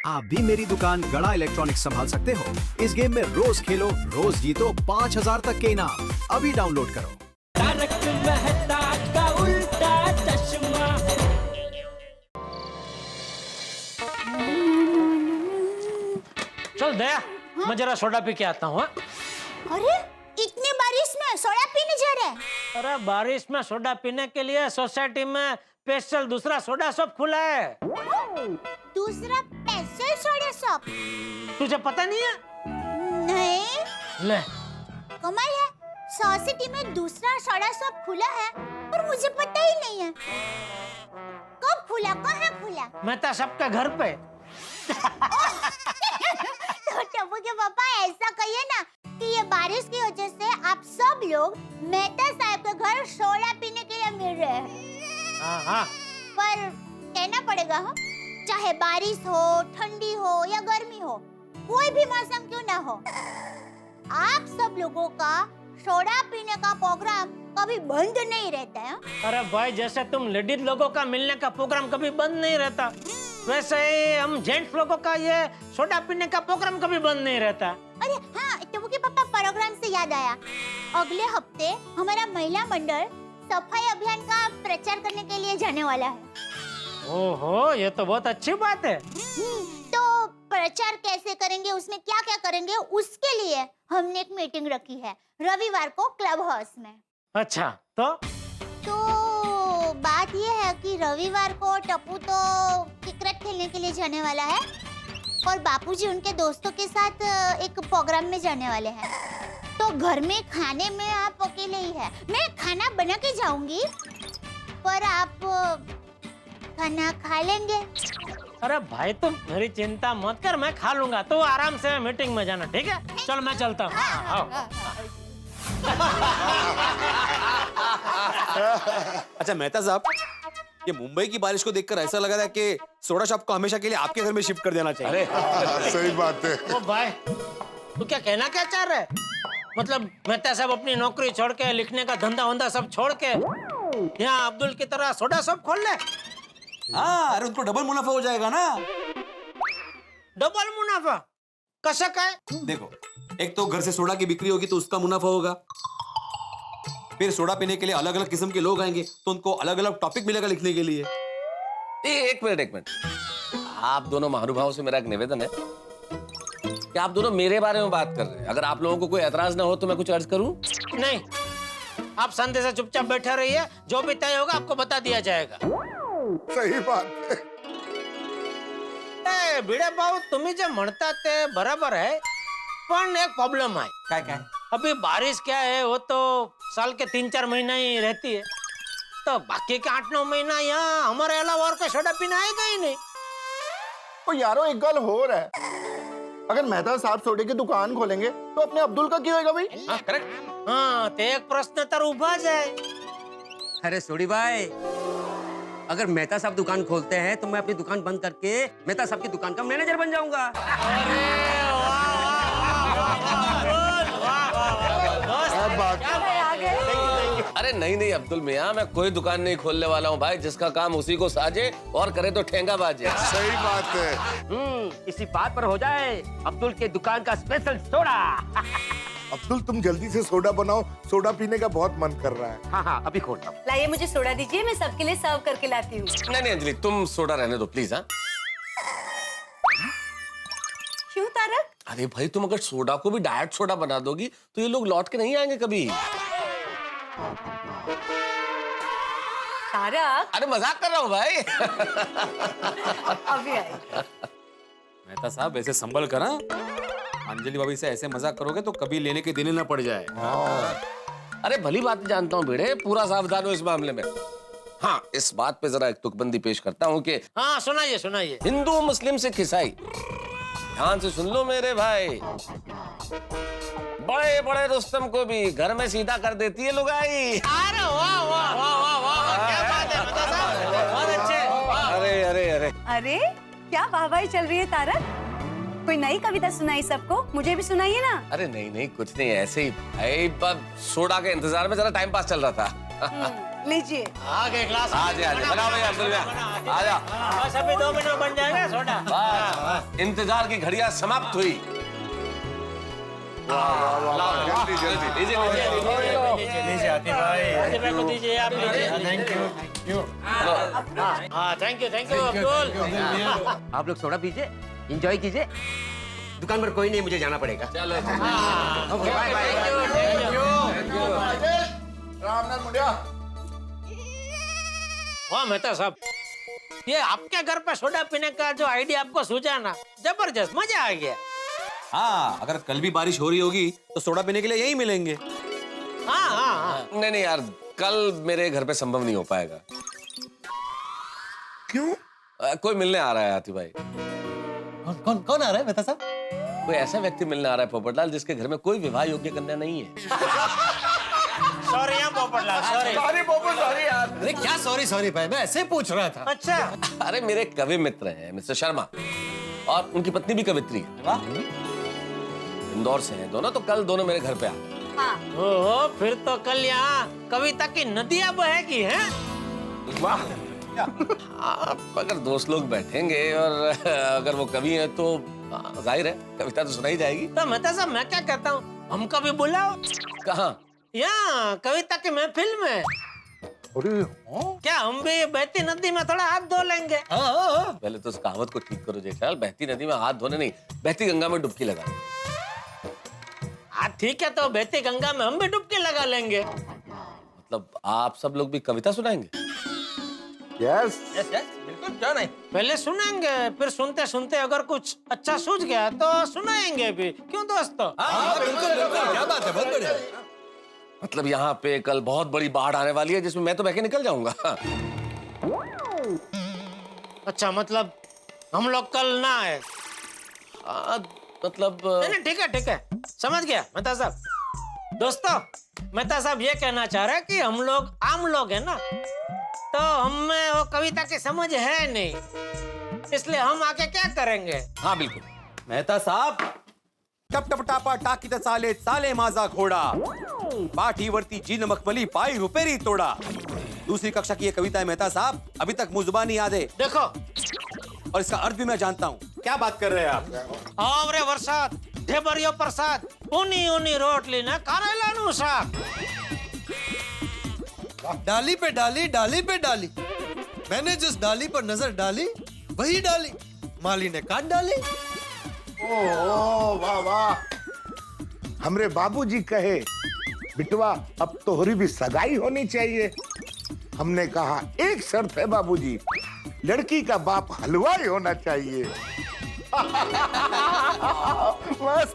आप भी मेरी दुकान गड़ा इलेक्ट्रॉनिक्स संभाल सकते हो। इस गेम में रोज खेलो, रोज जीतो 5000 तक के इनाम। अभी डाउनलोड करो। तारक मेहता का उल्टा चश्मा। चल दया, मैं जरा सोडा पी के आता हूँ। अरे इतनी बारिश में सोडा पीने जा रहे हैं? अरे बारिश में सोडा पीने के लिए सोसाइटी में स्पेशल दूसरा सोडा शॉप खुला है। दूसरा स्पेशल सोडा शॉप? तुझे पता नहीं है? नहीं। ले, कमाल है, सोसाइटी में दूसरा सोडा शॉप खुला है पर मुझे पता ही नहीं है। कब खुला, कहाँ खुला? मेहता साहब के घर पे। तो टप्पू के पापा ऐसा कहिए ना कि ये बारिश की वजह से आप सब लोग मेहता साहब के घर सोडा पीने के लिए मिल रहे हैं। हाँ हाँ। पर कहना पड़ेगा हो, चाहे बारिश हो, ठंडी हो या गर्मी हो, कोई भी मौसम क्यों ना हो, आप सब लोगों का सोडा पीने का प्रोग्राम कभी बंद नहीं रहता है। अरे भाई, जैसे तुम लेडीज लोगों का मिलने का प्रोग्राम कभी बंद नहीं रहता, वैसे ही हम जेंट्स लोगों का ये सोडा पीने का प्रोग्राम कभी बंद नहीं रहता। अरे हाँ, टप्पू के पापा, प्रोग्राम से याद आया, अगले हफ्ते हमारा महिला मंडल सफाई अभियान का प्रचार करने के लिए जाने वाला है। ओहो, ये तो बहुत अच्छी बात है। तो प्रचार कैसे करेंगे, उसमें क्या क्या करेंगे, उसके लिए हमने एक मीटिंग रखी है रविवार को क्लब हाउस में। अच्छा, तो बात ये है कि रविवार को टप्पू तो क्रिकेट खेलने के लिए जाने वाला है और बापूजी उनके दोस्तों के साथ एक प्रोग्राम में जाने वाले हैं। तो घर में खाने में आप अकेले ही है। मैं खाना बना के जाऊंगी पर आप खाना खा लेंगे। अरे भाई, तुम मेरी चिंता मत कर, मैं खा लूंगा। तो आराम से मीटिंग में जाना, ठीक है? चल मैं चलता हूँ। आओ। अच्छा मेहता साहब, ये मुंबई की बारिश को देखकर ऐसा लगा था कि सोडा शॉप को हमेशा के लिए आपके घर में शिफ्ट कर देना चाहिए। सही बात है। ओ भाई, तू क्या कहना क्या चाह रहा है? मतलब मेहता साहब अपनी नौकरी छोड़ के, लिखने का धंधा वंधा सब छोड़ के यहाँ अब्दुल की तरह सोडा शॉप खोल ले? हाँ, अरे उनको डबल मुनाफा हो जाएगा ना। डबल मुनाफा कैसा का है? देखो, एक तो घर से सोडा की बिक्री होगी तो उसका मुनाफा होगा, फिर सोडा पीने के लिए अलग अलग किस्म के लोग आएंगे तो उनको अलग अलग टॉपिक मिलेगा लिखने के लिए। एक मिनट, आप दोनों महानुभावों से मेरा एक निवेदन है कि आप दोनों मेरे बारे में बात कर रहे हैं। अगर आप लोगों को कोई ऐतराज ना हो तो मैं कुछ अर्ज करूं? नहीं, आप संदेश से चुपचाप बैठे रहिए, जो भी तय होगा आपको बता दिया जाएगा। सही बात है। ए भिड़े भाऊ, तुम्ही जे म्हणता ते बराबर है, पण एक प्रॉब्लम है। क्या? अभी बारिश क्या है, वो तो साल के 3-4 महीना ही रहती है, तो बाकी के 8-9 महीना यहाँ हमारे अलावा और कोई सोडा पीना आएगा ही नहीं। तो यारो एक गल हो रहा है, अगर मेहता साहब सोडे की दुकान खोलेंगे तो अपने अब्दुल का क्या होगा भाई? हाँ, करेक्ट। हाँ, तो एक प्रश्न तर उभा जाए। अरे सोडी भाई, अगर मेहता साहब दुकान खोलते हैं तो मैं अपनी दुकान बंद करके मेहता साहब की दुकान का मैनेजर बन जाऊंगा। अरे नहीं अब्दुल मियाँ, मैं कोई दुकान नहीं खोलने वाला हूँ भाई। जिसका काम उसी को साजे और करे तो ठेंगा बाजे। सही बात है। इसी बात पर हो जाए अब्दुल के दुकान का स्पेशल सोडा। अब्दुल तुम जल्दी से सोडा बनाओ, सोडा पीने का बहुत मन कर रहा है। हाँ, अभी खोलता हूँ। लाइए मुझे सोडा दीजिए, मैं सबके लिए सर्व करके लाती हूँ। नहीं अंजलि, तुम सोडा रहने दो प्लीज। हाँ, क्यों तारक? अरे भाई, तुम अगर सोडा को भी डाइट सोडा बना दोगी तो ये लोग लौट के नहीं आएंगे कभी। तारक, अरे मजाक कर रहा हूँ भाई। अभी आए। मेहता साहब, ऐसे संभल कर। अंजलि भाभी से ऐसे मजाक करोगे तो कभी लेने के देने ना पड़ जाए। अरे भली बात जानता हूँ बेड़े, पूरा सावधान हो इस मामले में। हाँ, इस बात पे जरा एक तुकबंदी पेश करता हूँ कि हाँ, सुनाइए। हिंदू, मुस्लिम, सिख, ईसाई, ध्यान से सुन लो मेरे भाई। बड़े बड़े रुस्तम को भी घर में सीधा कर देती है लुगाई। अरे वाह, क्या बात है मेहता साहब, बहुत अच्छे। अरे अरे क्या वाहवाही चल रही है तारक? कोई नई कविता सुनाई सबको, मुझे भी सुनाइए ना। नहीं कुछ नहीं, ऐसे ही भाई, सोडा के इंतजार में जरा टाइम पास चल रहा था। लीजिए। आ गए ग्लास। आ जा बनाओ भैया अब्दुल भैया आ जा। बस अभी 2 मिनट में बन जाएगा सोडा। बस इंतजार की घड़ियां समाप्त हुई। जल्दी जल्दी लीजिए लीजिए आतिफ भाई को दीजिए आप लीजिए। Thank you. हाँ थैंक यू अब्दुल। आप लोग सोडा पीजिए, एंजॉय कीजिए। दुकान पर कोई नहीं, मुझे जाना पड़ेगा। चलो ओके बाय बाय। रामनाथ मुंडिया। वाह मेहता साहब, ये आपके घर पे सोडा पीने का जो आइडिया आपको सूझा ना, जबरदस्त, मजा आ गया। हाँ, अगर कल भी बारिश हो रही होगी तो सोडा पीने के लिए यही मिलेंगे। हाँ। नहीं यार, कल मेरे घर पे संभव नहीं हो पाएगा। क्यों? कोई मिलने आ रहा है आतिफ भाई। कौन आ रहा है मेहता साहब? कोई ऐसा व्यक्ति मिलने आ रहा है पोपटलाल जिसके घर में कोई विवाह योग्य कन्या नहीं है। Sorry Popatlal, sorry. सॉरी यार। अरे क्या सॉरी भाई, मैं ऐसे पूछ रहा था। अच्छा। अरे मेरे कवि मित्र हैं मिस्टर शर्मा, और उनकी पत्नी भी कवित्री है। इंदौर से हैं दोनों, तो कल दोनों मेरे घर पे आ। हाँ। ओहो, फिर तो कल यहाँ कविता की नदियाँ बहेगी हैं? वाह। आप अगर दोस्त लोग बैठेंगे और अगर वो कवि हैं तो जाहिर है कविता तो सुनाई जाएगी। तो मेहता साहब मैं क्या कहता हूँ, हमको भी बुलाओ। कहाँ? यहाँ कविता की महफिल में। क्या हम भी बहती नदी में थोड़ा हाथ धो लेंगे? पहले तो उस कहावत को ठीक करो जेठालाल, बहती नदी में हाथ धोने नहीं, बहती गंगा में डुबकी लगा। हाँ ठीक है, तो बहती गंगा में हम भी डुबकी लगा लेंगे। मतलब आप सब लोग भी कविता सुनाएंगे? यस बिल्कुल, क्यों नहीं। पहले सुनेंगे, फिर सुनते सुनते अगर कुछ अच्छा सूझ गया तो सुनाएंगे भी। क्यों दोस्तों? बिल्कुल, क्या बात है, बहुत बढ़िया। मतलब यहाँ पे कल बहुत बड़ी बाढ़ आने वाली है जिसमें मैं तो बह के निकल जाऊंगा। अच्छा, मतलब हम लोग कल ना आए? मतलब नहीं, ठीक है, समझ गया मेहता साहब। दोस्तों, मेहता साहब ये कहना चाह रहे हैं कि हम लोग आम लोग हैं ना, तो हमें वो कविता की समझ है नहीं, इसलिए हम आके क्या करेंगे? हाँ बिल्कुल। मेहता साहब, टप टप टापा टाकी चाले चाले माझा घोड़ा, पाठी वरती जीन मखमली पाई रुपेरी तोड़ा। दूसरी कक्षा की ये कविता है मेहता साहब, अभी तक मुझ जुबानी याद है। देखो, और इसका अर्थ भी मैं जानता हूँ। क्या बात कर रहे हैं आप? आवरे वरसाद ढेबरियो प्रसाद, ऊनी ऊनी रोटली ना करेलानु शाक। डाली पे डाली, डाली पे डाली, मैंने जिस डाली पर नजर डाली वही डाली माली ने काट डाली। ओ वाह वाह। हमरे बाबूजी कहे, बिटवा अब तोहरी भी सगाई होनी चाहिए। हमने कहा एक शर्त है बाबूजी, लड़की का बाप हलवाई होना चाहिए। बस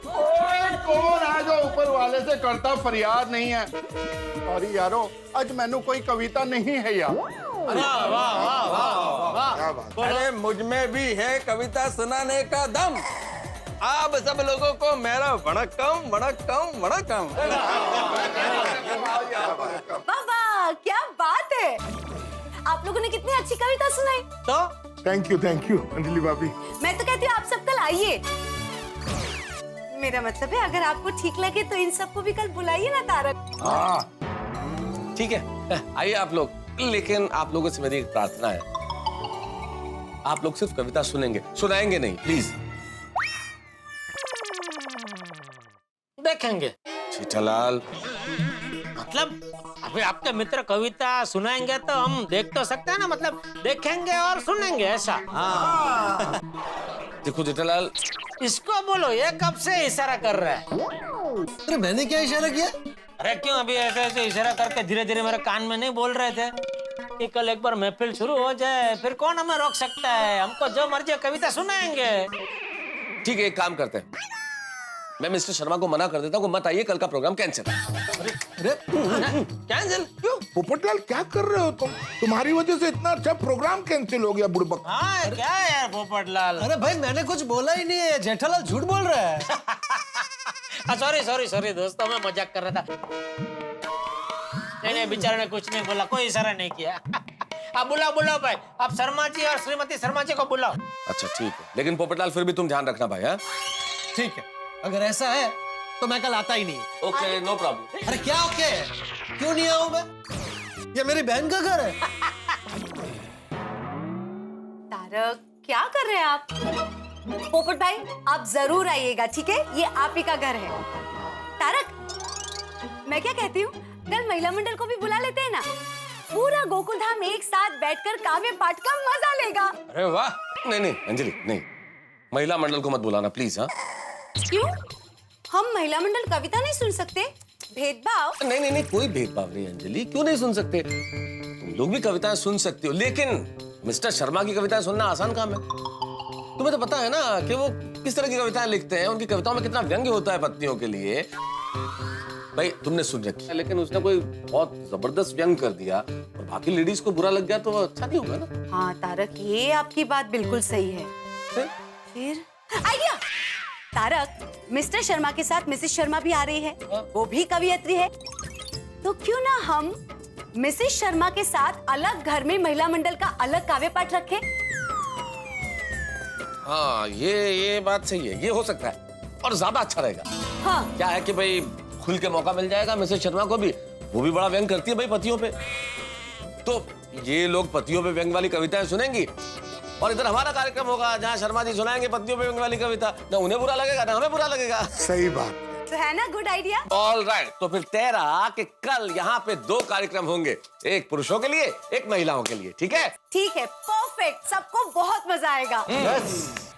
कौन आ जो ऊपर वाले से करता फरियाद नहीं है। सॉरी यारो, आज मैनू कोई कविता नहीं है यार। अरे मुझ में भी है कविता सुनाने का दम। आप सब लोगों को मेरा वणक्कम वणक्कम वणक्कम। वाह, क्या बात है। आप लोगों ने कितनी अच्छी कविता सुनाई। तो थैंक यू अंजलि भाभी। मैं तो कहती हूँ आप सब कल आइए। मेरा मतलब है अगर आपको ठीक लगे तो इन सबको भी कल बुलाइए ना तारक। हाँ ठीक है, आइए आप लोग, लेकिन आप लोगों से मेरी एक प्रार्थना है, आप लोग सिर्फ कविता सुनेंगे, सुनाएंगे नहीं, प्लीज। देखेंगे। जेठालाल, मतलब अभी आपके मित्र कविता सुनाएंगे तो हम देख तो सकते हैं ना, मतलब देखेंगे और सुनेंगे ऐसा। देखो जेठालाल, इसको बोलो, ये कब से इशारा कर रहा है? अरे मैंने क्या इशारा किया? अरे क्यों अभी ऐसे ऐसे इशारा करके धीरे धीरे मेरे कान में नहीं बोल रहे थे कि कल एक बार महफिल शुरू हो जाए, फिर कौन हमें रोक सकता है? हमको जो मर्जी कविता सुनाएंगे। ठीक है, एक काम करते हैं, मैं मिस्टर शर्मा को मना कर देता हूँ, मत आइए, कल का प्रोग्राम कैंसिल। कैंसिल क्यों? पोपटलाल क्या कर रहे हो तुम? तुम्हारी वजह से इतना अच्छा प्रोग्राम कैंसिल हो गया बुड़बक। हाँ क्या है यार पोपटलाल? अरे भाई मैंने कुछ बोला ही नहीं है, जेठालाल झूठ बोल रहा है। सॉरी दोस्तों, मैं मजाक कर रहा था। नहीं बेचारे ने कुछ नहीं बोला, कोई इशारा नहीं किया। आप बुलाओ भाई, आप शर्मा जी और श्रीमती शर्मा जी को बुलाओ। अच्छा ठीक है, लेकिन पोपटलाल फिर भी तुम ध्यान रखना भाई। हाँ ठीक है, अगर ऐसा है तो मैं कल आता ही नहीं। Okay, no problem. अरे क्या ओके? क्यों नहीं आऊं मैं? ये मेरी बहन का घर है। तारक क्या कर रहे हैं आप? पोपट भाई आप जरूर आइएगा, ठीक है? ये आप ही का घर है। तारक मैं क्या कहती हूँ, कल महिला मंडल को भी बुला लेते हैं ना, पूरा गोकुल धाम एक साथ बैठकर काव्य पाठ का मजा लेगा। अरे वाह। नहीं नहीं अंजलि नहीं, महिला मंडल को मत बुलाना प्लीज। हाँ क्यों? हम महिला मंडल कविता नहीं सुन सकते? भेदभाव? नहीं नहीं नहीं, कोई भेदभाव नहीं अंजलि, क्यों नहीं सुन सकते? तुम लोग भी कविताएं सुन सकते हो, लेकिन मिस्टर शर्मा की कविताएं सुनना आसान काम है। तुम्हें तो पता है ना कि वो किस तरह की कविताएं लिखते हैं, उनकी कविताओं में कितना व्यंग्य होता है पत्नियों के लिए। भाई तुमने सुन रखी है, लेकिन उसने कोई बहुत जबरदस्त व्यंग कर दिया और बाकी लेडीज को बुरा लग गया तो अच्छा नहीं होगा ना। हाँ तारक, ये आपकी बात बिल्कुल सही है। फिर आइडिया। तारक, मिस्टर शर्मा के साथ मिसेस शर्मा भी आ रही है, वो भी कवियत्री है, तो क्यों ना हम मिसेस शर्मा के साथ अलग घर में महिला मंडल का अलग काव्य पाठ रखें? हाँ ये बात सही है, ये हो सकता है और ज्यादा अच्छा रहेगा। हाँ क्या है कि भाई खुल के मौका मिल जाएगा मिसेस शर्मा को भी, वो भी बड़ा व्यंग करती है भाई पतियों पे, तो ये लोग पतियों पे व्यंग वाली कविताएं सुनेंगी और इधर हमारा कार्यक्रम होगा जहाँ शर्मा जी सुनाएंगे पतियों पे व्यंग वाली कविता, ना उन्हें बुरा लगेगा ना हमें बुरा लगेगा। सही बात। तो है ना गुड आइडिया? ऑल राइट, तो फिर तय रहा कि कल यहाँ पे 2 कार्यक्रम होंगे, एक पुरुषों के लिए एक महिलाओं के लिए, ठीक है? ठीक है, परफेक्ट, सबको बहुत मजा आएगा।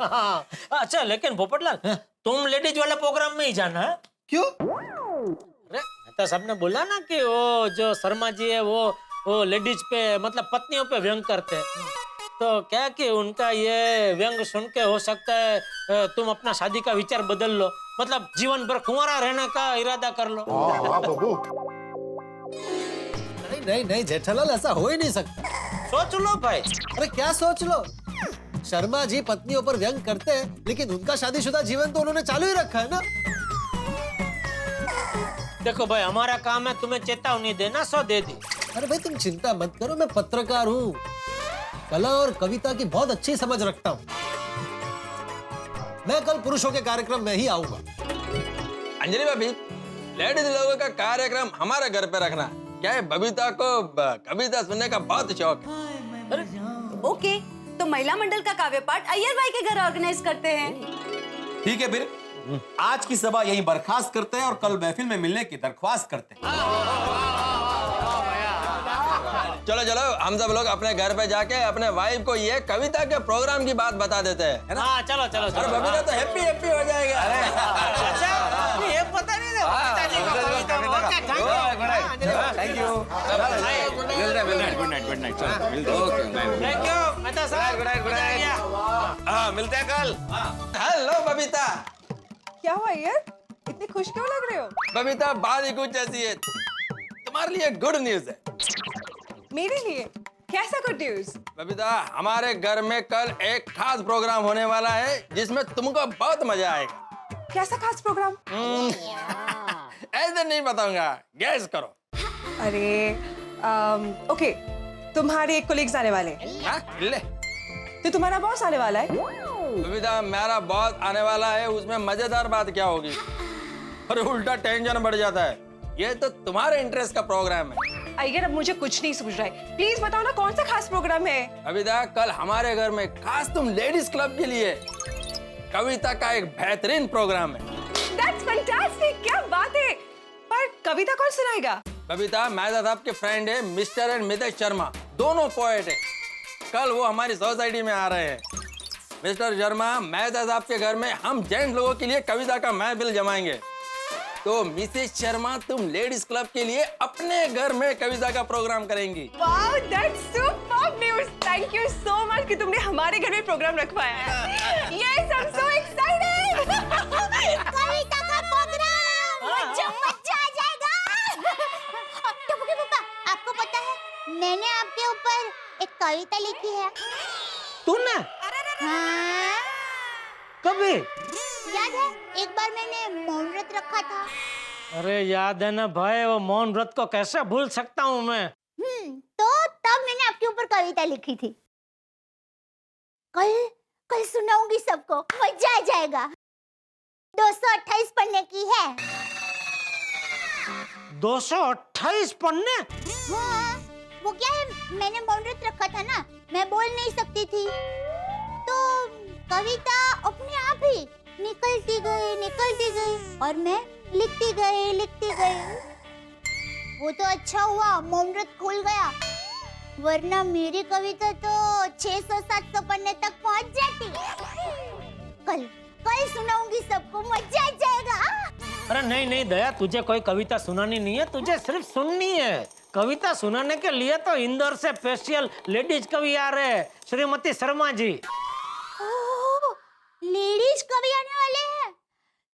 हाँ, अच्छा लेकिन पोपटलाल तुम लेडीज वाला प्रोग्राम में ही जाना है। क्यों? अरे तो सबने बोला ना कि वो जो शर्मा जी है वो लेडीज पे मतलब पत्नियों पे व्यंग करते हैं, तो क्या कि उनका ये व्यंग सुन के हो सकता है तुम अपना शादी का विचार बदल लो, मतलब जीवन भर कुंवारा रहने का इरादा कर लो। हाँ बाबू। नहीं नहीं नहीं जेठालाल, ऐसा हो ही नहीं सकता। सोच लो भाई। अरे क्या सोच लो? शर्मा जी पत्नियों पर व्यंग करते हैं, लेकिन उनका शादीशुदा जीवन तो उन्होंने चालू ही रखा है ना। देखो भाई, हमारा काम है तुम्हें चेतावनी देना, सो दे दी। अरे भाई तुम चिंता मत करो, मैं पत्रकार हूँ, कला और कविता की बहुत अच्छी समझ रखता हूँ। मैं कल पुरुषों के कार्यक्रम में ही आऊंगा। अंजलि भाभी, लेडीज लोगों का कार्यक्रम हमारे घर पे रखना। क्या है, बबीता को कविता सुनने का बहुत शौक है। ओके, तो महिला मंडल का काव्य पाठ अय्यर भाई के घर ऑर्गेनाइज करते हैं। ठीक है, फिर आज की सभा यहीं बर्खास्त करते हैं और कल महफिल में मिलने की दरख्वास्त करते हैं। चलो चलो, हम सब लोग अपने घर पे जाके अपने वाइफ को ये कविता के प्रोग्राम की बात बता देते हैं, है ना? हाँ चलो चलो अरे चलो। बबीता तो हैप्पी हैप्पी हो जाएगा। अच्छा, ये पता नहीं था पिताजी को कविता में। Okay, thank you. Thank you Mehta साहब। Good night. हाँ मिलते हैं कल। हेलो बबीता। क्या हुआ यार, इतने खुश क्यों लग रहे हो? बबीता, बात ही कुछ ऐसी है, तुम्हारे लिए गुड न्यूज है। मेरे लिए कैसा गुड न्यूज? बबीता, हमारे घर में कल एक खास प्रोग्राम होने वाला है जिसमें तुमको बहुत मजा आएगा। कैसा खास प्रोग्राम? ऐसे नहीं बताऊंगा, गैस करो। अरे ओके, तुम्हारे एक कोलीग्स आने वाले हैं। हाँ, ले। तो तुम्हारा बॉस आने वाला है। बबीता, मेरा बॉस आने वाला है, उसमें मजेदार बात क्या होगी? अरे उल्टा टेंशन बढ़ जाता है। ये तो तुम्हारे इंटरेस्ट का प्रोग्राम है। अय्यर, अब मुझे कुछ नहीं सूझ रहा है, प्लीज बताओ ना कौन सा खास प्रोग्राम है। बबीता, कल हमारे घर में खास तुम लेडीज क्लब के लिए कविता का एक बेहतरीन प्रोग्राम है। That's fantastic, क्या बात है। पर कविता कौन सुनाएगा? बबीता, मेहता साहब के फ्रेंड है मिस्टर एंड मिसेस शर्मा, दोनों पोएट है। कल वो हमारी सोसाइटी में आ रहे हैं। मिस्टर शर्मा, मेहता साहब के घर में हम जेंट्स लोगों के लिए कविता का महफिल जमाएंगे, तो मिसेस शर्मा तुम लेडीज क्लब के लिए अपने घर में कविता का प्रोग्राम करेंगी। Wow, that's superb news. Thank you so much कि तुमने हमारे घर में प्रोग्राम रखवाया है। Yes, I'm so excited. कविता का प्रोग्राम, मजा आ जाएगा। टप्पू के पापा, आपको पता है मैंने आपके ऊपर एक कविता लिखी है। तूने? हाँ? कभी? याद है एक बार मैंने मौन व्रत रखा था। अरे याद है ना भाई, वो मौन व्रत को कैसे भूल सकता हूँ मैं। तो तब मैंने आपके ऊपर कविता लिखी थी। कल कल सुनाऊंगी सबको, मजा आ जाएगा। 228 पन्ने की है। 228 पन्ने? हाँ, वो क्या है, मैंने मौन व्रत रखा था ना, मैं बोल नहीं सकती थी, तो कविता अपने आप ही निकलती गई और मैं लिखती गई। वो तो अच्छा हुआ मौन व्रत खुल गया, वरना मेरी कविता तो 600-700 पन्ने तक पहुंच जाती। कल सुनाऊंगी सबको, मजा आ जाएगा। अरे नहीं दया, तुझे कोई कविता सुनानी नहीं है, तुझे सिर्फ सुननी है। कविता सुनाने के लिए तो इंदौर से स्पेशल लेडीज कवि आ रहे हैं, श्रीमती शर्मा जी। ओह, लेडीज कवि आने वाले हैं,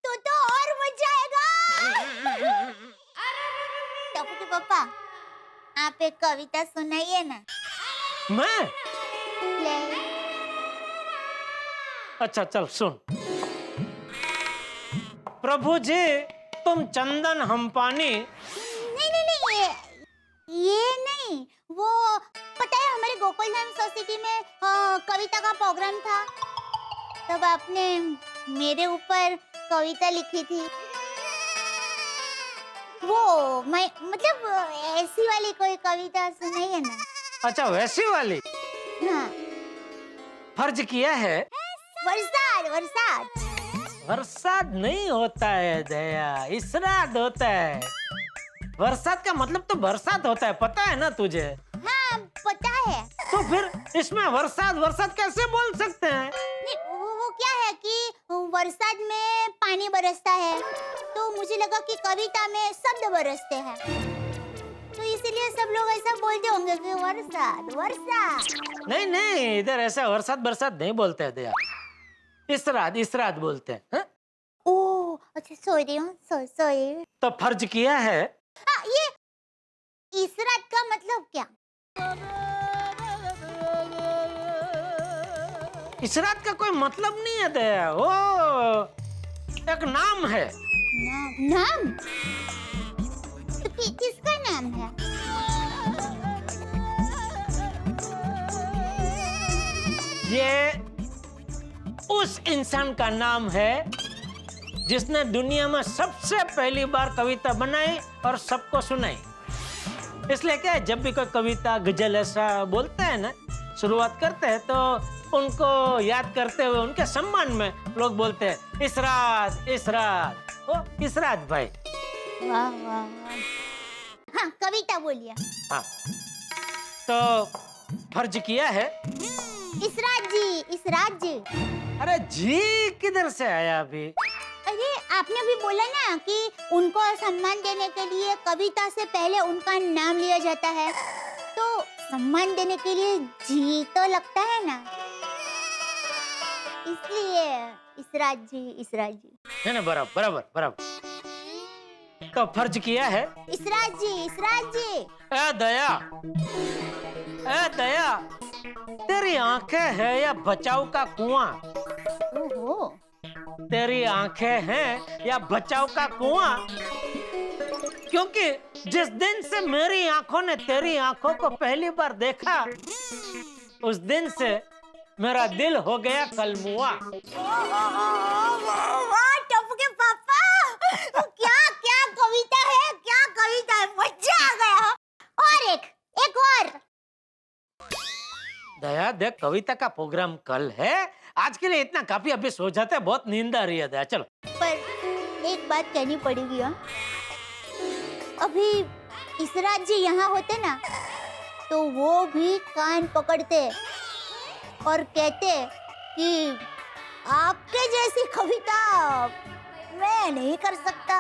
तो और मजा आएगा। टप्पू के पापा, आप एक कविता सुनाइए ना। मैं? ले। अच्छा चल सुन। प्रभु जी तुम चंदन हम पानी। नहीं, ये नहीं, वो पता है हमारे गोकुल धाम सोसाइटी में कविता का प्रोग्राम था, तब आपने मेरे ऊपर कविता लिखी थी। वो मैं मतलब ऐसी वाली कोई कविता सुनाइए ना। अच्छा वैसी वाली? हाँ। फर्ज किया है। बरसात नहीं होता है दया, इसरात होता है। बरसात का मतलब तो बरसात होता है, पता है ना तुझे? हाँ पता है। तो फिर इसमें बरसात कैसे बोल सकते हैं? नहीं, वो क्या है कि बरसात में पानी बरसता है, तो मुझे लगा कि कविता में शब्द बरसते हैं, तो इसीलिए सब लोग ऐसा बोलते होंगे कि बरसात। नहीं, इधर ऐसा बरसात नहीं बोलते हैं दया, इसरात बोलते हैं। हाँ? ओह अच्छा, सॉरी। तो फर्ज किया है। ये इसरात का मतलब क्या? इसरात का कोई मतलब नहीं है दया, वो एक नाम है। नाम? तो किसका नाम है? ये उस इंसान का नाम है जिसने दुनिया में सबसे पहली बार कविता बनाई और सबको सुनाई। इसलिए क्या है, जब भी कोई कविता गजल ऐसा बोलते हैं ना, शुरुआत करते हैं, तो उनको याद करते हुए उनके सम्मान में लोग बोलते हैं इसरात। ओ इसरात भाई। वाह। हाँ कविता बोलिए। हाँ तो फर्ज किया है। इसरात जी। अरे जी किधर से आया अभी? अरे आपने भी बोला ना कि उनको सम्मान देने के लिए कविता से पहले उनका नाम लिया जाता है, तो सम्मान देने के लिए जी तो लगता है ना, इसलिए इसरात जी। नहीं बराबर। तो फर्ज किया है। इसरात जी। ए दया, तेरी आंखें है या बचाव का कुआं? ओहो। तेरी आंखें हैं या बचाव का कुआं? क्योंकि जिस दिन से मेरी आंखों ने तेरी आंखों को पहली बार देखा, उस दिन से मेरा दिल हो गया कलमुआ। वाह टप्पू के पापा, क्या कविता है, मजा आ गया। और एक और। दया देख, कविता का प्रोग्राम कल है, आज के लिए इतना काफी, अभी सो जाते हैं, बहुत नींद आ रही है दया। चलो। पर एक बात कहनी पड़ेगी। अभी इसरात जी यहाँ होते ना, तो वो भी कान पकड़ते और कहते कि आपके जैसी कविता मैं नहीं कर सकता।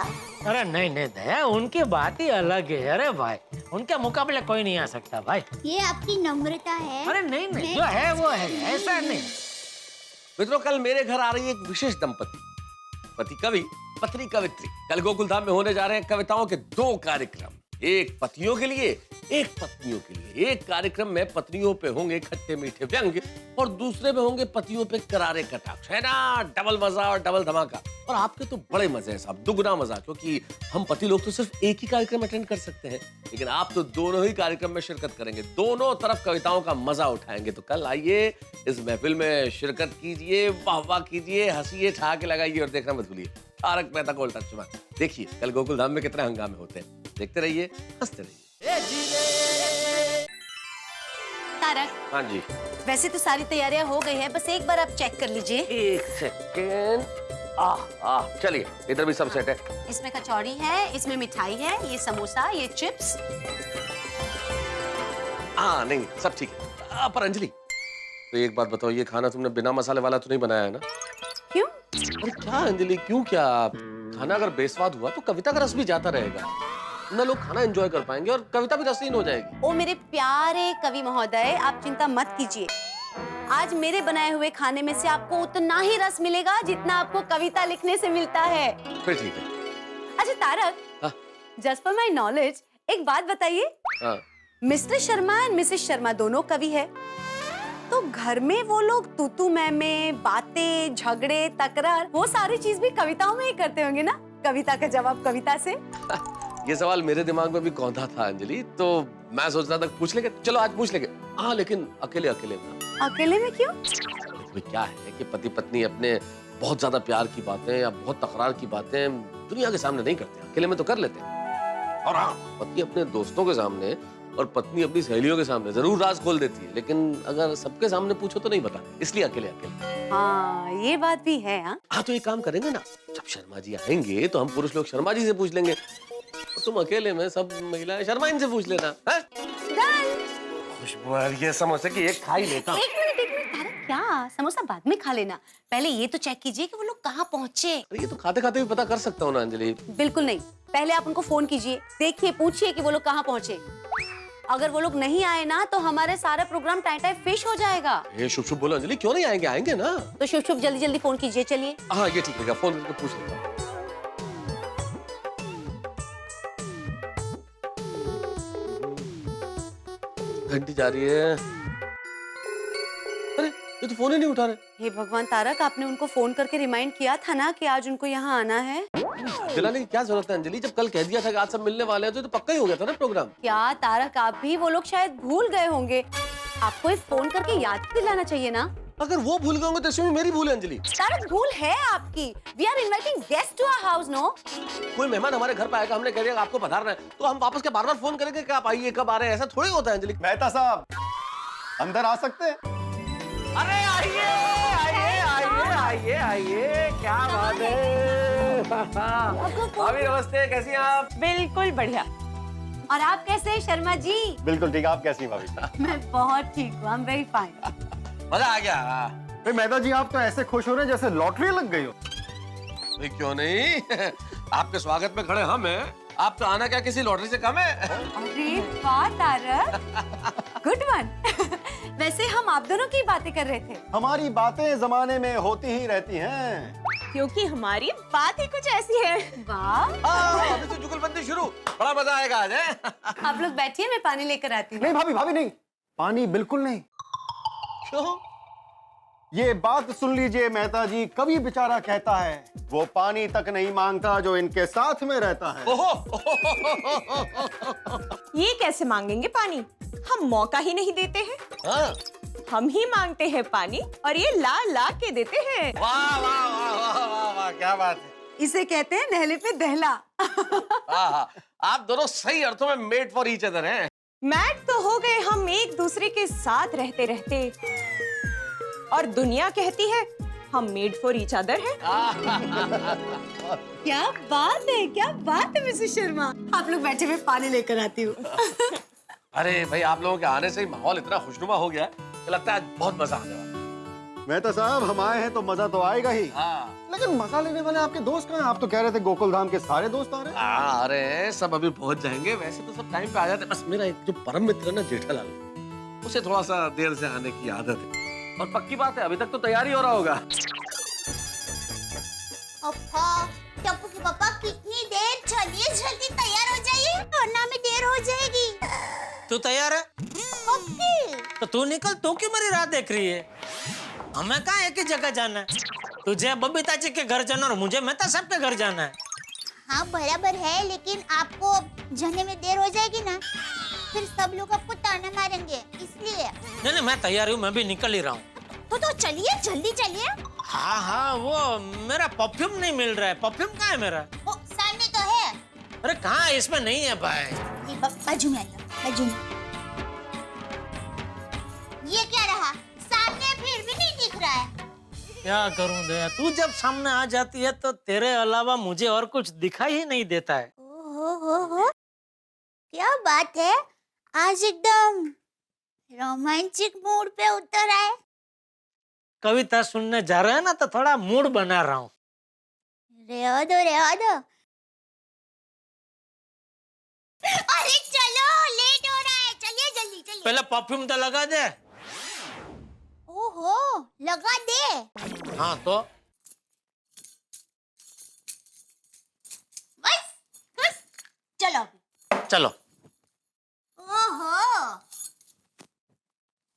अरे नहीं दया, उनकी बात ही अलग है। अरे भाई, उनके मुकाबले कोई नहीं आ सकता भाई। ये आपकी नम्रता है। अरे नहीं, जो है वो है, ऐसा नहीं। मित्रों, कल मेरे घर आ रही है एक विशेष दंपति, पति कवि पत्नी कवित्री। कल गोकुल धाम में होने जा रहे हैं कविताओं के 2 कार्यक्रम, एक पतियों के लिए, एक पत्नियों के लिए। एक कार्यक्रम में पत्नियों पे होंगे खट्टे मीठे व्यंग्य और दूसरे में होंगे पतियों पे करारे कटाक्ष। है ना, डबल मजा और डबल धमाका। और आपके तो बड़े मजे हैं साहब, दुगना मजा, क्योंकि हम पति लोग तो सिर्फ एक ही कार्यक्रम अटेंड कर सकते हैं, लेकिन आप तो दोनों ही कार्यक्रम में शिरकत करेंगे, दोनों तरफ कविताओं का मजा उठाएंगे। तो कल आइए, इस महफिल में शिरकत कीजिए, वाह कीजिए, हंसिए, ठहाके लगाइए और देखना मत भूलिए तारक मेहता का उल्टा चश्मा। देखिए कल गोकुल धाम में कितने हंगामे होते हैं। देखते रहिए, हंसते रहिए। हाँ जी। वैसे तो सारी तैयारियां हो गई है, बस एक बार आप चेक कर लीजिए। एक सेकेंड। चलिए, इधर भी सब सेट है। इसमें कचौड़ी है, इसमें मिठाई है, ये समोसा, ये चिप्स। हाँ नहीं, सब ठीक है। पर अंजलि, तो एक बात बताओ, ये खाना तुमने बिना मसाले वाला तो नहीं बनाया है ना? क्यों? अरे क्या अंजलि, क्यों क्या? खाना अगर बेस्वाद हुआ तो कविता का रस भी जाता रहेगा ना, लोग खाना एंजॉय कर पाएंगे और कविता भी रसहीन हो जाएगी। ओ मेरे प्यारे कवि महोदय, आप चिंता मत कीजिए। आज मेरे बनाए हुए खाने में से आपको उतना ही रस मिलेगा जितना आपको कविता लिखने से मिलता है। फिर ठीक है। अच्छा तारक, हाँ? जस्ट फॉर माय नॉलेज एक बात बताइए। हाँ। Mister Sharma and Mrs Sharma दोनों कवि है, तो घर में वो लोग तू मैं बातें, झगड़े, तकरार, वो सारी चीज भी कविताओं में ही करते होंगे ना? कविता का जवाब कविता से। ये सवाल मेरे दिमाग में भी कौंधा था अंजलि, तो मैं सोच रहा था पूछ लेंगे, चलो आज पूछ लेंगे। हाँ लेकिन अकेले अकेले ना। अकेले में क्यों? तो क्या है कि पति पत्नी अपने बहुत ज्यादा प्यार की बातें या बहुत तकरार की बातें दुनिया के सामने नहीं करते, अकेले में तो कर लेते हैं। और हाँ, पति अपने दोस्तों के सामने और पत्नी अपनी सहेलियों के सामने जरूर राज खोल देती है, लेकिन अगर सबके सामने पूछो तो नहीं बता, इसलिए अकेले अकेले। हाँ ये बात भी है। हाँ तो एक काम करेंगे ना, जब शर्मा जी आएंगे तो हम पुरुष लोग शर्मा जी से पूछ लेंगे, और तुम अकेले में सब महिलाएं शर्मा इनसे पूछ लेना। खुशबू आ रही है समोसे की, एक खा ही लेता हूं। एक मिनट तारक, क्या समोसा बाद में खा लेना, पहले ये तो चेक कीजिए कि वो लोग कहाँ पहुँचे। अरे ये तो खाते खाते भी पता कर सकता हूँ ना अंजलि। बिल्कुल नहीं, पहले आप उनको फोन कीजिए, देखिए, पूछिए कि वो लोग कहाँ पहुँचे। अगर वो लोग नहीं आए ना तो हमारे सारा प्रोग्राम टाइम फिश हो जाएगा। ये शुभ शुभ बोलो अंजलि, क्यों नहीं आएंगे? आएंगे ना। तो शुभ शुभ जल्दी जल्दी फोन कीजिए, चलिए। हाँ ये ठीक रहेगा, फोन करके पूछ लेता हूँ। घंटी जा रही है। अरे ये तो फोन ही नहीं उठा रहे। हे भगवान तारक, आपने उनको फोन करके रिमाइंड किया था ना कि आज उनको यहाँ आना है। दिलाने की क्या जरूरत है अंजलि, जब कल कह दिया था कि आज सब मिलने वाले हैं तो पक्का ही हो गया था ना प्रोग्राम। क्या तारक, आप भी, वो लोग शायद भूल गए होंगे, आपको एक फोन करके याद दिलाना चाहिए ना। अगर वो भूल गए होंगे तो इसमें मेरी भूल है अंजलि। तारक, भूल है आपकी। We are inviting guest to our house, no? कोई मेहमान हमारे घर पे आएगा, हमने कह दिया आपको पधारना है, तो हम वापस के बार बार फोन करेंगे कि आप आइए, कब आ रहे हैं, ऐसा थोड़ी होता है अंजलि। मेहता साहब अंदर आ सकते हैं? अरे आइए आइए आइए आइए आइए, क्या बात है। भाभी नमस्ते, कैसी हैं आप? बिल्कुल बढ़िया। और आप कैसे हैं शर्मा जी? बिल्कुल ठीक, आप कैसी हैं भाभी? मैं बहुत ठीक हूँ, आई एम वेरी फाइन। मजा आ गया। भाई मेहता जी, आप तो ऐसे खुश हो रहे हैं जैसे लॉटरी लग गई हो। भाई क्यों नहीं, आपके स्वागत में खड़े हम हैं, आप तो आना क्या किसी लॉटरी से कम है। अरे वाह तारक, गुड वन। वैसे हम आप दोनों की बातें कर रहे थे। हमारी बातें जमाने में होती ही रहती हैं, क्योंकि हमारी बात ही कुछ ऐसी है। वाह, अभी तो जुगलबंदी शुरू, बड़ा मजा आएगा आज। आप लोग बैठिए, मैं पानी लेकर आती हूँ। नहीं भाभी, भाभी नहीं, पानी बिल्कुल नहीं। क्यों? ये बात सुन लीजिए मेहता जी, कभी बेचारा कहता है वो पानी तक नहीं मांगता जो इनके साथ में रहता है। ये कैसे मांगेंगे पानी, हम मौका ही नहीं देते हैं। हाँ? हम ही मांगते हैं पानी और ये ला ला के देते हैं। वाह वाह वाह वाह वाह वाह, क्या बात है। इसे कहते हैं नहले पे दहला। हाँ, आप दोनों सही अर्थों में मेड फॉर ईच अदर हैं। मैट तो हो गए हम एक दूसरे के साथ रहते रहते, और दुनिया कहती है हम मेड फॉर ईच अदर हैं। क्या बात है, क्या बात है मिसेस शर्मा। आप लोग बैठे, मैं पानी लेकर आती हूँ। अरे भाई, आप लोगों के आने से ही माहौल इतना खुशनुमा हो गया है कि लगता है आज बहुत मजा आने वाला। मेहता साहब, हम आए हैं तो मजा तो आएगा ही। हाँ। लेकिन मजा लेने वाले आपके दोस्त कहाँ हैं? आप तो कह रहे थे गोकुल धाम के सारे दोस्त आ रहे हैं। हाँ, अरे सब अभी पहुंच जाएंगे, वैसे तो सब टाइम पे आ जाते हैं। बस मेरा एक जो परम मित्र है ना जेठालाल, उसे थोड़ा सा देर से आने की आदत है, और पक्की बात है अभी तक तो तैयारी हो रहा होगा। टप्पू के पापा, कितनी देर? चलिए जल्दी तैयार हो जाइए, वरना में देर हो जाएगी। तू तैयार है? ओके। तो तू निकल, तू क्यों मेरी राह देख रही है? हमें कहाँ एक ही जगह जाना है, तुझे बबीता जी के घर जाना और मुझे मेहता साहब के घर जाना है। हाँ बराबर है, लेकिन आपको जाने में देर हो जाएगी ना, फिर सब लोग आपको ताना मारेंगे, इसलिए। नहीं, मैं तैयार हूँ, मैं भी निकल ही रहा हूँ। तो चलिए, जल्दी चलिए। हाँ हाँ, वो मेरा परफ्यूम नहीं मिल रहा है। परफ्यूम कहाँ है मेरा? वो सामने तो है। अरे कहाँ, इसमें नहीं है भाई। ये बाजू में आइए, बाजू में। ये क्या करूं दया, तू जब सामने आ जाती है तो तेरे अलावा मुझे और कुछ दिखाई ही नहीं देता है। हो क्या बात है, आज एकदम रोमांटिक मूड पे उतर आए। कविता सुनने जा रहे हैं ना तो थोड़ा मूड बना रहा हूँ। रेवा दो। अरे चलो, लेट हो रहा है, चलिए जल्दी चलिए। पहले परफ्यूम तो लगा दे। ओहो, लगा दे। हाँ तो बस चलो। चलो। ओहो,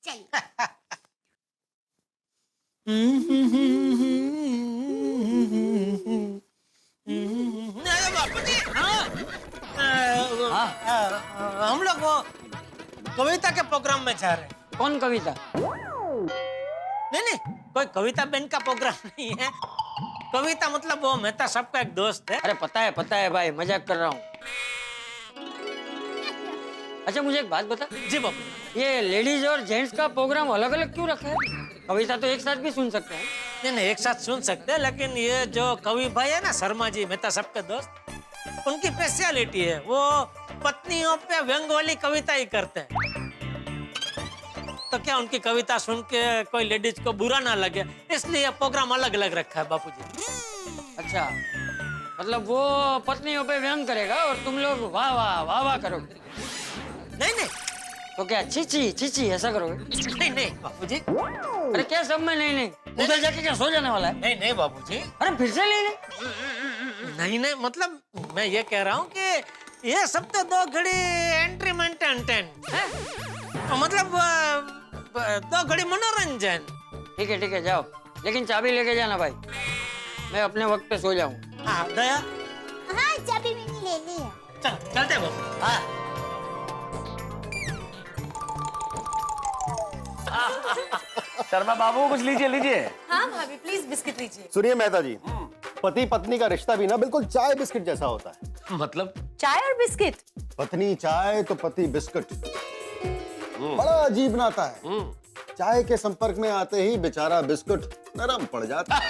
चलिए। अरे बापू जी, हम लोग वो कविता के प्रोग्राम में जा रहे हैं। कौन कविता? नहीं, कोई कविता बेन का प्रोग्राम नहीं है। कविता मतलब वो मेहता साहब का एक दोस्त है। अरे पता है भाई, मजाक कर रहा हूँ। अच्छा मुझे एक बात बता। जी बापू। ये लेडीज और जेंट्स का प्रोग्राम अलग अलग क्यों रखा है? कविता तो एक साथ भी सुन सकते हैं। नहीं, एक साथ सुन सकते हैं, लेकिन ये जो कवि भाई है ना शर्मा जी, मेहता साहब के दोस्त, उनकी स्पेशलिटी है वो पत्नियों पे व्यंग वाली कविता ही करते हैं। तो क्या उनकी कविता सुन के कोई लेडीज को बुरा ना लगे, इसलिए प्रोग्राम अलग अलग रखा है बापूजी। अच्छा, मतलब वो पत्नियों पे व्यंग करेगा और तुम लोग वाह वाह वाह वाह करोगे? नहीं, तो क्या ची ऐसा करोगे? नहीं बापूजी। अरे क्या सब में नहीं, उधर जाके क्या सो जाने वाला है? नहीं बापूजी। अरे फिर से नहीं, मतलब मैं ये कह रहा हूँ कि ये सब तो दो घड़ी एंट्री मेंटेन है, मतलब दो घड़ी मनोरंजन। ठीक है जाओ, लेकिन चाबी लेके जाना भाई, मैं अपने वक्त पे सो जाऊँ। हाँ दया। हाँ, चाबी मैंने ले ली है। चलते बापू। हाँ। शर्मा बाबू कुछ लीजिए। हाँ भाभी प्लीज बिस्किट लीजिए। सुनिए मेहता जी, पति पत्नी का रिश्ता भी ना बिल्कुल चाय बिस्किट जैसा होता है। मतलब? चाय और बिस्किट? पत्नी चाय तो पति बिस्किट। बड़ा अजीब नाता है। चाय के संपर्क में आते ही बेचारा बिस्कुट नरम पड़ जाता है।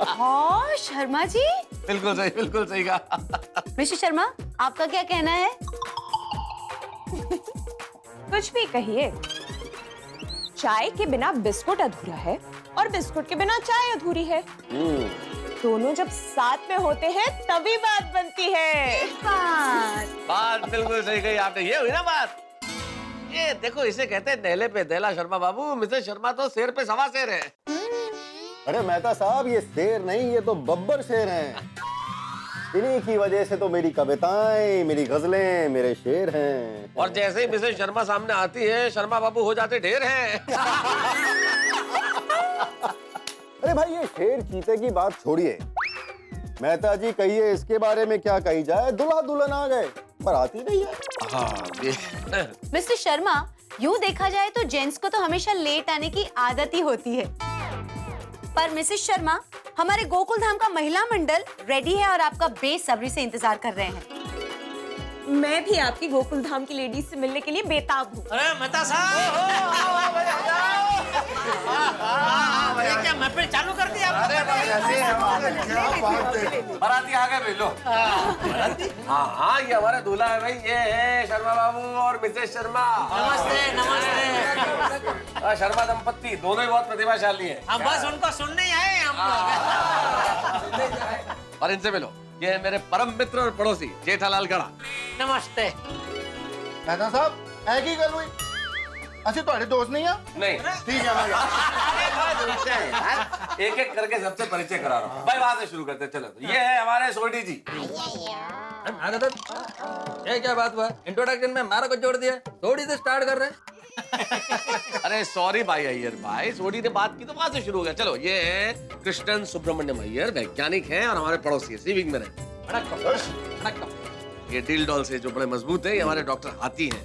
हाँ शर्मा जी, बिल्कुल सही कहा। मिस्टर शर्मा, आपका क्या कहना है? कुछ भी कहिए, चाय के बिना बिस्कुट अधूरा है और बिस्कुट के बिना चाय अधूरी है। दोनों जब साथ में होते हैं तभी बात बनती है। बात बिल्कुल सही कही आपने। ये हुई ना बात। ये देखो, इसे कहते हैं दहले पे दहला शर्मा बाबू। मिसेस शर्मा तो शेर पे सवा शेर है। अरे मेहता साहब, ये शेर नहीं, ये तो बब्बर शेर हैं। इन्हीं की वजह से तो मेरी कविताएं, मेरी गजलें, मेरे शेर हैं। और जैसे ही मिसेस शर्मा सामने आती है, शर्मा बाबू हो जाते ढेर हैं। अरे भाई, ये शेर चीते की बात छोड़िए। मेहता जी कहिए, इसके बारे में क्या कही जाए? दुल्हा दुल्हन आ गए पर आती नहीं है। हाँ, मिस्टर शर्मा, यूं देखा जाए तो जेंट्स को तो हमेशा लेट आने की आदत ही होती है, पर मिसेस शर्मा, हमारे गोकुल धाम का महिला मंडल रेडी है और आपका बेसब्री से इंतजार कर रहे हैं। मैं भी आपकी गोकुल धाम की लेडीज से मिलने के लिए बेताब हूँ। अरे मेहता साहब, क्या महफिल चालू कर दी आपने? बाराती आ गए भाई, लो। हाँ, ये हमारा दूल्हा है भाई। ये है शर्मा बाबू और मिसेस शर्मा। नमस्ते। शर्मा दंपत्ति दोनों ही बहुत प्रतिभाशाली है। अब बस उनको सुनने ही आए हम लोग। और इनसे मिलो, ये है मेरे परम मित्र और पड़ोसी जेठालाल गढ़ा। नमस्ते। मेहता साहब, है की गल हुई? अच्छा, तुम्हारे दोस्त नहीं है? नहीं, ठीक है यार, एक एक करके सबसे परिचय करा रहा हूँ भाई। वहां से शुरू करते हैं। चलो, ये है हमारे सोडी जी। ये क्या बात हुआ? इंट्रोडक्शन में हमारा को जोड़ दिया, थोड़ी से स्टार्ट कर रहे हैं। अरे सॉरी भाई अय्यर भाई, सोडी ने बात की तो वहां से शुरू हो गया। चलो, ये है कृष्णन सुब्रमण्यम अय्यर, वैज्ञानिक हैं और हमारे पड़ोसी है, सिविक में रहते। ये डील डॉल से जो बड़े मजबूत है, ये हमारे डॉक्टर हाथी हैं।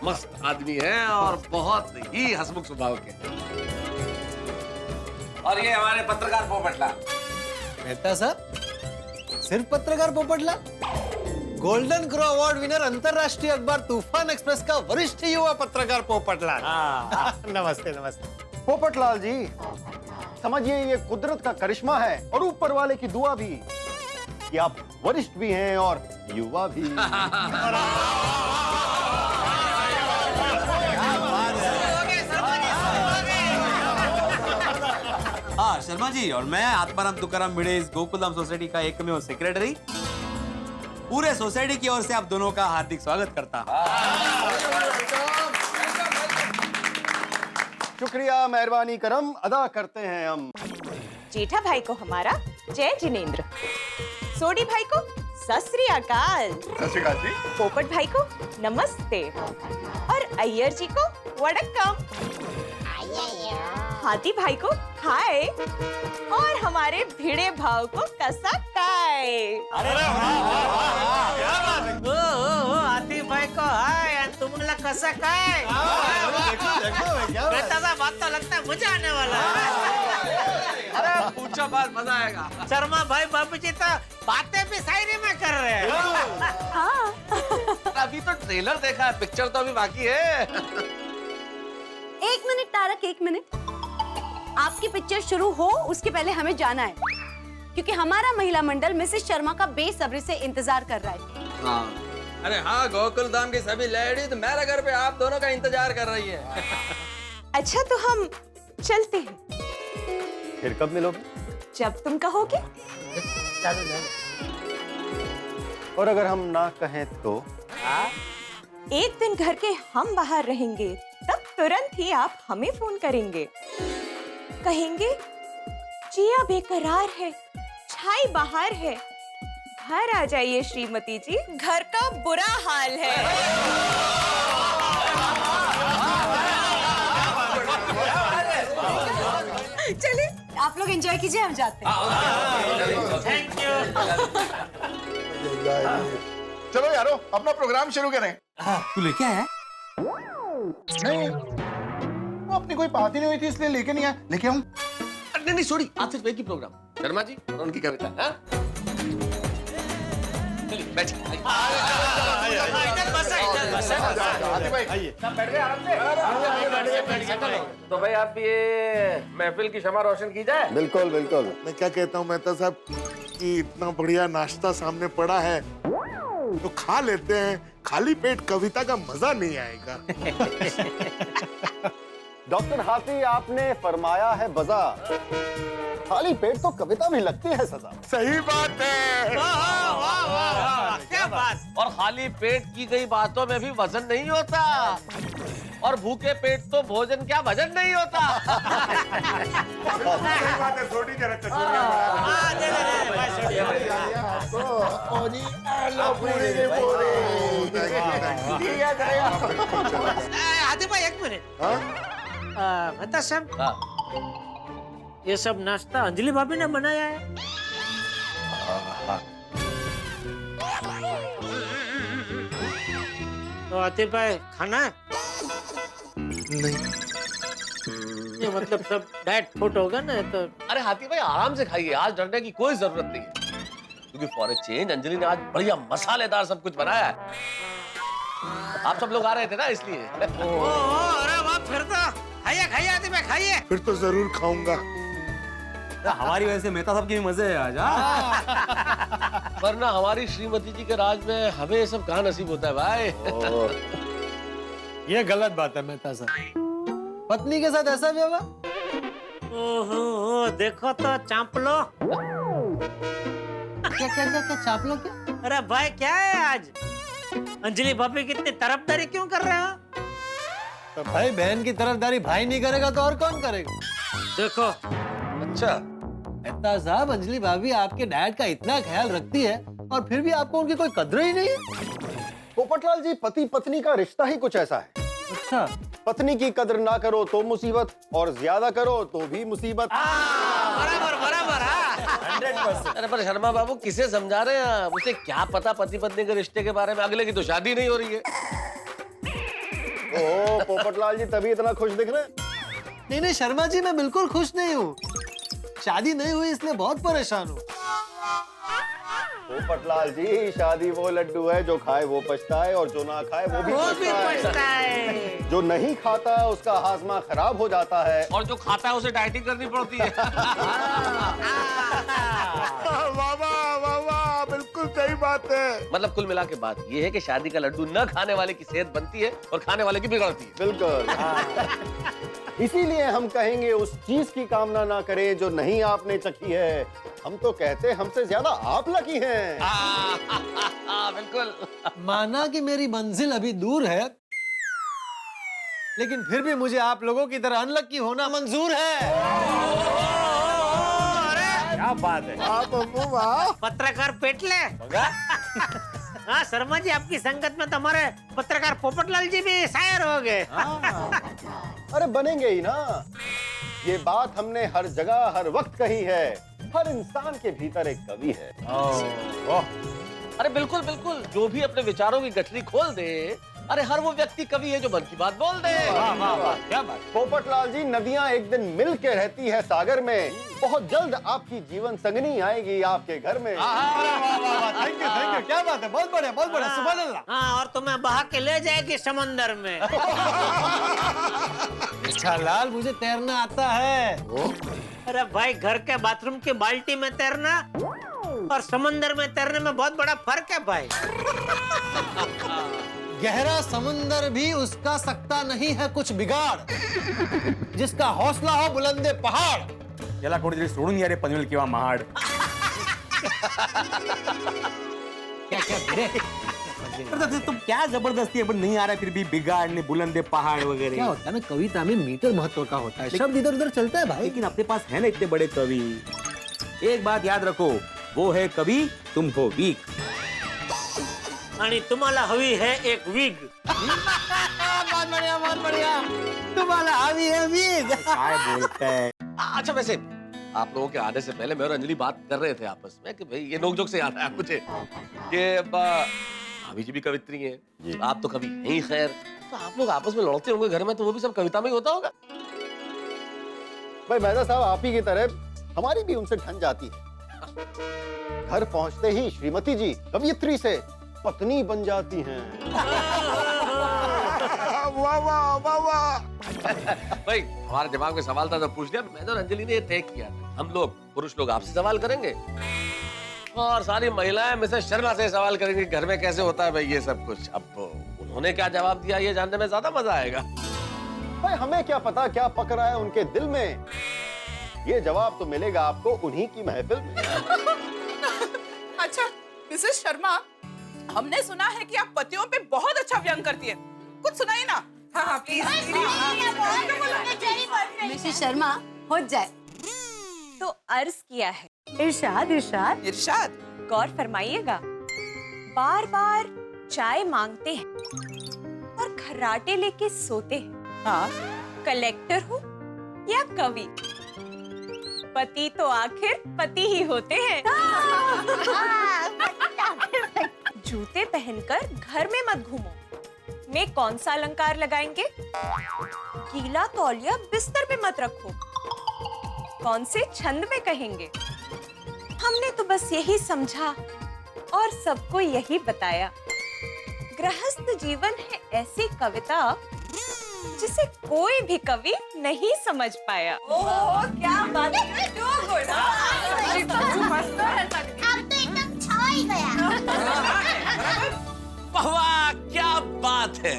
मस्त आदमी है और बहुत ही हंसमुख स्वभाव के। और ये हमारे पत्रकार पोपटलाल। मेहता साहब, सिर्फ पत्रकार Popatlal? Golden grow award winner अंतरराष्ट्रीय अखबार तूफान एक्सप्रेस का वरिष्ठ युवा पत्रकार पोपटलाल। नमस्ते। पोपटलाल जी, आप समझिए ये कुदरत का करिश्मा है और ऊपर वाले की दुआ भी कि आप वरिष्ठ भी हैं और युवा भी। हाँ शर्मा जी, और मैं आत्माराम तुकाराम भिड़े इस गोकुलधाम सोसाइटी का एकमेव सेक्रेटरी पूरे सोसाइटी की ओर से आप दोनों का हार्दिक स्वागत करता हूँ। शुक्रिया, मेहरबानी करम अदा करते हैं हम। जेठा भाई को हमारा जय जिनेंद्र, सोडी भाई को सत श्री अकाल, जी। पोपट भाई को नमस्ते और अय्यर जी को वड़क्कम, हाथी भाई को हाय और हमारे भिड़े भाव को कसकाय। ओ हाथी भाई को हाय और तुमला कसकाय। मेहता साहब बात तो लगता है मजा आने वाला है। अरे पूछो बात, मजा आएगा। शर्मा भाई बाबू जी तो बातें भी शायरी में कर रहे हैं। हाँ। अभी तो ट्रेलर देखा है, पिक्चर तो अभी बाकी है। एक मिनट तारक, एक मिनट। आपकी पिक्चर शुरू हो उसके पहले हमें जाना है, क्योंकि हमारा महिला मंडल मिसेस शर्मा का बेसब्री से इंतजार कर रहा है। हाँ। अरे हाँ, गोकुल धाम की सभी लेडीज मेरे घर पे आप दोनों का इंतजार कर रही है। अच्छा तो हम चलते हैं, फिर कब मिलोगे? जब तुम कहोगे। और अगर हम ना कहें तो? एक दिन घर के हम बाहर रहेंगे, तब तुरंत ही आप हमें फोन करेंगे, कहेंगे जिया बेकरार है, छाई बाहर है, घर आ जाइए श्रीमती जी, घर का बुरा हाल है। चलिए आप लोग एंजॉय कीजिए, हम जाते हैं। Thank you. चलो यारो, अपना प्रोग्राम शुरू करें। तू लेके आया? नहीं, वो अपनी कोई बात ही नहीं हुई थी इसलिए लेके नहीं आया। लेके आऊं? नहीं नहीं छोड़ी, आज सिर्फ एक ही प्रोग्राम, शर्मा जी और उनकी कविता। हाँ? चलिए बैठिए। तो भाई आप ये महफिल की शमा रोशन की जाए। बिल्कुल बिल्कुल। मैं क्या कहता हूँ मेहता साहब कि इतना बढ़िया नाश्ता सामने पड़ा है तो खा लेते हैं, खाली पेट कविता का मजा नहीं आएगा। डॉक्टर हाथी, आपने फरमाया है बजा, खाली पेट तो कविता भी लगती है सजा। सही बात है। क्या बात। और खाली पेट की गई बातों में भी वजन नहीं होता, और भूखे पेट तो भोजन क्या भजन नहीं होता। सही बात है, छोटी जरा हाथी भाई एक मिनट। मेहता साहब, ये सब नाश्ता अंजलि भाभी ने बनाया है? तो आतिफ भाई खाना है? नहीं। ये मतलब सब डाइट फूट होगा ना तो। अरे हाथी भाई आराम से खाइए, आज डरने की कोई जरूरत नहीं है, क्योंकि फॉर ए चेंज अंजलि ने आज बढ़िया मसालेदार सब कुछ बनाया है। आप सब लोग आ रहे थे ना इसलिए। अरे वाह, फिर तो खाइए खाइए आतिफ भाई खाइए। फिर तो जरूर खाऊंगा। हमारी वजह से मेहता साहब की भी मजे है आज। वरना हमारी श्रीमती जी के राज में हमें ये सब कहाँ नसीब होता है भाई। ये गलत बात है मेहता साहब, पत्नी के साथ ऐसा व्यवहार। ओहो, देखो तो चांपलो। क्या क्या क्या क्या चापलो क्या? अरे भाई क्या है आज? अंजलि भाभी कितनी तरफदारी क्यों कर रहे हो? तो भाई बहन की तरफदारी भाई नहीं करेगा तो और कौन करेगा? देखो। अच्छा मेहता साहब, अंजलि भाभी आपके डैड का इतना ख्याल रखती है और फिर भी आपको उनकी कोई कदर ही नहीं है। पोपटलाल जी, पति पत्नी का रिश्ता ही कुछ ऐसा है। अच्छा। पत्नी की कदर ना करो तो मुसीबत, और ज्यादा करो तो भी मुसीबत। बराबर बराबर। 100%। अरे पर शर्मा बाबू किसे समझा रहे हैं? उसे क्या पता पति पत्नी के रिश्ते के बारे में? अगले की तो शादी नहीं हो रही है। ओ पोपटलाल जी, तभी इतना खुश दिख रहे हैं। नहीं नहीं शर्मा जी, मैं बिल्कुल खुश नहीं हूँ। शादी नहीं हुई इसलिए बहुत परेशान हूँ। पोपटलाल जी, शादी वो लड्डू है जो खाए वो पछताए और जो ना खाए वो भी पछताए। है। जो नहीं खाता उसका हाजमा खराब हो जाता है। और जो खाता है उसे डाइटिंग करनी पड़ती है। वाह वाह वाह वाह, बिल्कुल सही बात है। मतलब कुल मिला के बात ये है कि शादी का लड्डू न खाने वाले की सेहत बनती है और खाने वाले की बिगड़ती है। बिल्कुल। इसीलिए हम कहेंगे उस चीज की कामना ना करें जो नहीं आपने चखी है। हम तो कहते हमसे ज्यादा आप लकी हैं। बिल्कुल। माना कि मेरी मंजिल अभी दूर है, लेकिन फिर भी मुझे आप लोगों की तरह अनलकी होना मंजूर है। क्या बात है। पत्रकार पेटले। हाँ शर्मा जी, आपकी संगत में तो हमारे पत्रकार पोपटलाल जी भी शायर हो गए। अरे बनेंगे ही ना। ये बात हमने हर जगह हर वक्त कही है। हर इंसान के भीतर एक कवि है। अरे बिल्कुल बिल्कुल, जो भी अपने विचारों की गठरी खोल दे, अरे हर वो व्यक्ति कवि है जो मन की बात बोल दे। क्या बात। पोपटलाल जी, नदियां एक दिन मिल के रहती है सागर में। बहुत जल्द आपकी जीवन संगनी आएगी आपके घर में। थैंक यू, क्या बात है, बहुत बढ़िया, सुभान अल्लाह। हाँ, और तुम्हें बहा के ले जाएगी समंदर में। अच्छा लाल, मुझे तैरना आता है। अरे भाई, घर के बाथरूम की बाल्टी में तैरना और समंदर में तैरने में बहुत बड़ा फर्क है भाई। गहरा समुंदर भी उसका सकता नहीं है कुछ बिगाड़, जिसका हौसला हो बुलंदे पहाड़। याला कोणीतरी सोडून या रे पनवेल किंवा महाड। तुम क्या जबरदस्ती है, पर नहीं आ रहा है फिर भी बिगाड़ ने बुलंदे पहाड़ वगैरह। क्या होता है ना, कविता में मीटर महत्व का होता है, शब्द इधर उधर चलता है भाई। लेकिन अपने पास है ना इतने बड़े कवि। एक बात याद रखो, वो है कवि, तुम हो वीक। आणि तुम्हाला हवी है एक विग। बहुत बढ़िया। तुम्हारा हवी है विग। क्या बोलता है। अच्छा वैसे आप लोगों के आने से पहले मैं और अंजलि बात कर रहे थे आपस में कि भाई ये नोक-झोंक से याद आया मुझे कि भाभी जी भी कवित्री हैं, आप तो कवि हैं ही। खैर, तो आप लोग आपस में लड़ते होंगे घर में, तो वो भी सब कविता में ही होता होगा। भाई मेहता साहब, आप ही की तरह हमारी भी उनसे ढन जाती है। घर पहुंचते ही श्रीमती जी कवियत्री से पत्नी बन जाती हैं। वाह वाह वाह वाह। भाई हमारे दिमाग में सवाल था तो पूछ लिया। मैंने और अंजलि ने ये तय किया, हम लोग पुरुष लोग आपसे सवाल करेंगे और सारी महिलाएं मिसेस शर्मा से सवाल करेंगे घर में कैसे होता है भाई ये सब कुछ। अब उन्होंने क्या जवाब दिया ये जानने में ज्यादा मजा आएगा। भाई हमें क्या पता क्या पक रहा है उनके दिल में। ये जवाब तो मिलेगा आपको उन्हीं की महफिल में। अच्छा मिसेस शर्मा, हमने सुना है कि आप पतियों पे बहुत अच्छा व्यंग करती है, कुछ सुनाइए ना। हाँ प्लीज। मिसेस शर्मा, हो जाए तो अर्ज किया है। इरशाद इरशाद इरशाद। गौर फरमाइएगा, बार बार चाय मांगते हैं और खर्राटे लेके सोते हैं। हाँ, कलेक्टर हो या कवि, पति तो आखिर पति ही होते हैं। जूते पहनकर घर में मत घूमो। में कौन सा अलंकार लगाएंगे? गीला तौलिया बिस्तर पे मत रखो। कौन से छंद में कहेंगे? हमने तो बस यही समझा और सबको यही बताया। गृहस्थ जीवन है ऐसी कविता जिसे कोई भी कवि नहीं समझ पाया। ओह क्या बात है। अब तो एकदम छा ही गया। वाह क्या बात है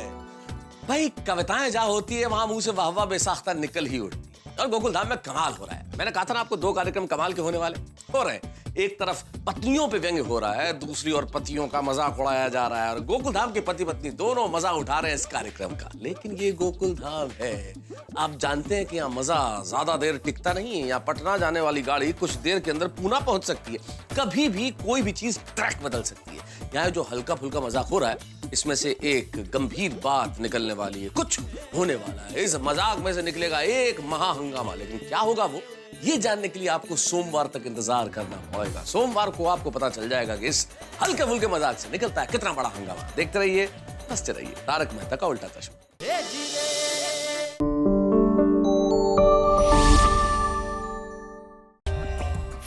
भाई। कविताएं जहाँ होती है वहां मुंह से वाह वाह बेसाख्ता निकल ही उठती है। और गोकुल धाम में कमाल हो रहा है। मैंने कहा था ना आपको, दो कार्यक्रम कमाल के होने वाले हो रहे हैं। एक तरफ पत्नियों पे व्यंग्य हो रहा है, दूसरी ओर पतियों का मजाक उड़ाया जा रहा है। और गोकुल धाम के पति पत्नी दोनों मजा उठा रहे हैं इस कार्यक्रम का। लेकिन ये गोकुल धाम है, आप जानते हैं कि यहाँ मजा ज्यादा देर टिकता नहीं है। यहाँ पटना जाने वाली गाड़ी कुछ देर के अंदर पूना पहुंच सकती है। कभी भी कोई भी चीज ट्रैक बदल सकती है। यहाँ जो हल्का फुल्का मजाक हो रहा है, इसमें से एक गंभीर बात निकलने वाली है। कुछ होने वाला है। इस मजाक में से निकलेगा एक महा हंगामा। लेकिन क्या होगा वो, ये जानने के लिए आपको सोमवार तक इंतजार करना पड़ेगा। सोमवार को आपको पता चल जाएगा कि इस हल्के फुल्के मजाक से निकलता है कितना बड़ा हंगामा। देखते रहिए, हंसते रहिए। तारक मेहता का उल्टा चश्मा।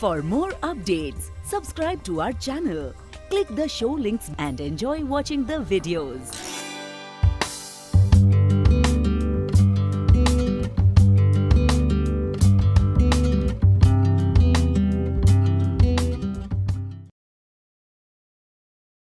For more updates, subscribe to our channel, click the show links and enjoy watching the videos.